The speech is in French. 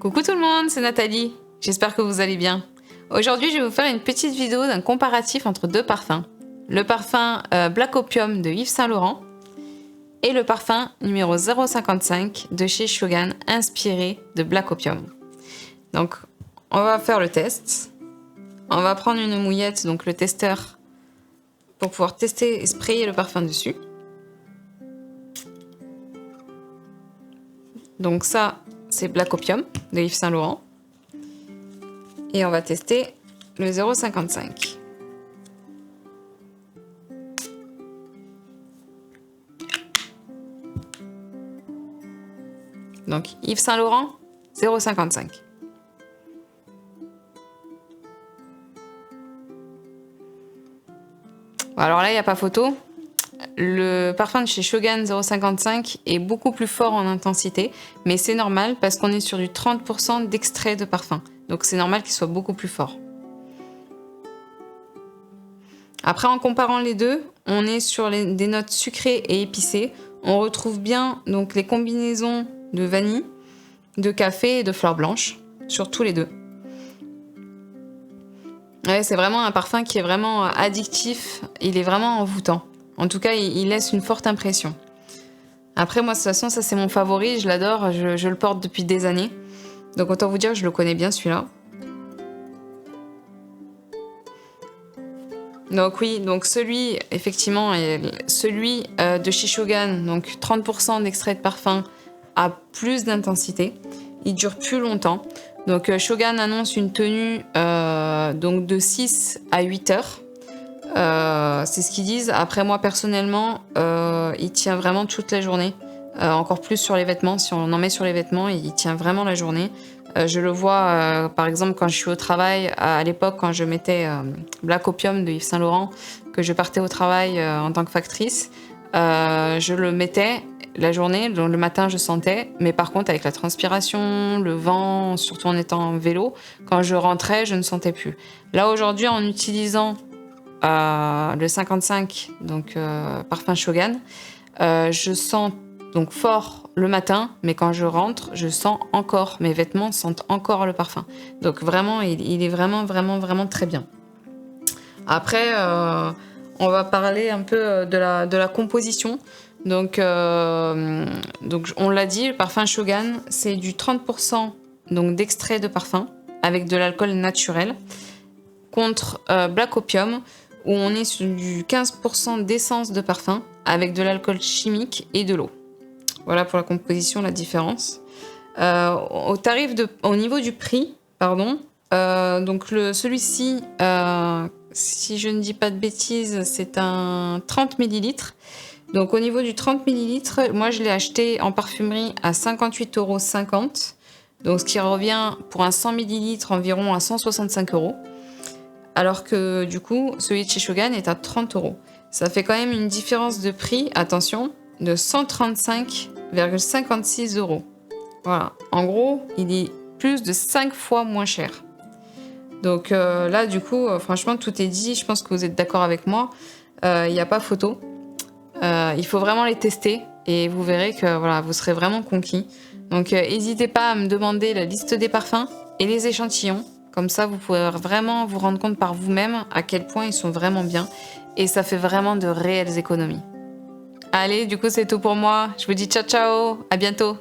Coucou tout le monde, c'est Nathalie. J'espère que vous allez bien. Aujourd'hui, je vais vous faire une petite vidéo d'un comparatif entre deux parfums. Le parfum Black Opium de Yves Saint Laurent et le parfum numéro 055 de chez Shogun, inspiré de Black Opium. Donc, on va faire le test. On va prendre une mouillette, donc le testeur, pour pouvoir tester et sprayer le parfum dessus. Donc ça, c'est Black Opium de Yves Saint Laurent. Et on va tester le 055. Donc Yves Saint Laurent, 055. Alors là, il n'y a pas photo. Le parfum de chez Shogun 055 est beaucoup plus fort en intensité, mais c'est normal parce qu'on est sur du 30% d'extrait de parfum. Donc c'est normal qu'il soit beaucoup plus fort. Après, en comparant les deux, on est sur des notes sucrées et épicées. On retrouve bien donc les combinaisons de vanille, de café et de fleurs blanches sur tous les deux. Ouais, c'est vraiment un parfum qui est vraiment addictif, il est vraiment envoûtant. En tout cas, il laisse une forte impression. Après, moi, de toute façon, ça c'est mon favori, je l'adore, je le porte depuis des années. Donc autant vous dire que je le connais bien celui-là. Donc oui, donc celui, effectivement, celui de chez Shogun, donc 30% d'extrait de parfum, a plus d'intensité. Il dure plus longtemps. Donc Shogun annonce une tenue donc de 6 à 8 heures. C'est ce qu'ils disent. Après, moi personnellement, il tient vraiment toute la journée. Encore plus sur les vêtements. Si on en met sur les vêtements, il tient vraiment la journée. Je le vois par exemple quand je suis au travail. À l'époque, quand je mettais Black Opium de Yves Saint Laurent, que je partais au travail en tant que factrice, je le mettais la journée. Donc le matin, je sentais. Mais par contre, avec la transpiration, le vent, surtout en étant en vélo, quand je rentrais, je ne sentais plus. Là aujourd'hui, en utilisant le 55, donc parfum Shogun, je sens donc fort le matin, mais quand je rentre, je sens encore, mes vêtements sentent encore le parfum. Donc vraiment, il est vraiment très bien. Après, on va parler un peu de la composition. Donc on l'a dit, le parfum Shogun, c'est du 30% donc d'extrait de parfum avec de l'alcool naturel, contre Black Opium, où on est sur du 15% d'essence de parfum avec de l'alcool chimique et de l'eau. Voilà pour la composition, la différence. Au niveau du prix, pardon, donc celui-ci, si je ne dis pas de bêtises, c'est un 30 ml. Donc au niveau du 30 ml, moi je l'ai acheté en parfumerie à 58,50 €. Donc ce qui revient pour un 100 ml environ à 165 €. Alors que du coup, celui de chez Shogun est à 30 €. Ça fait quand même une différence de prix, attention, de 135,56 €. Voilà. En gros, il est plus de 5 fois moins cher. Donc là, du coup, franchement, tout est dit. Je pense que vous êtes d'accord avec moi. Il n'y a pas photo. Il faut vraiment les tester et vous verrez que voilà, vous serez vraiment conquis. Donc n'hésitez pas à me demander la liste des parfums et les échantillons. Comme ça, vous pourrez vraiment vous rendre compte par vous-même à quel point ils sont vraiment bien. Et ça fait vraiment de réelles économies. Allez, du coup, c'est tout pour moi. Je vous dis ciao, ciao. À bientôt.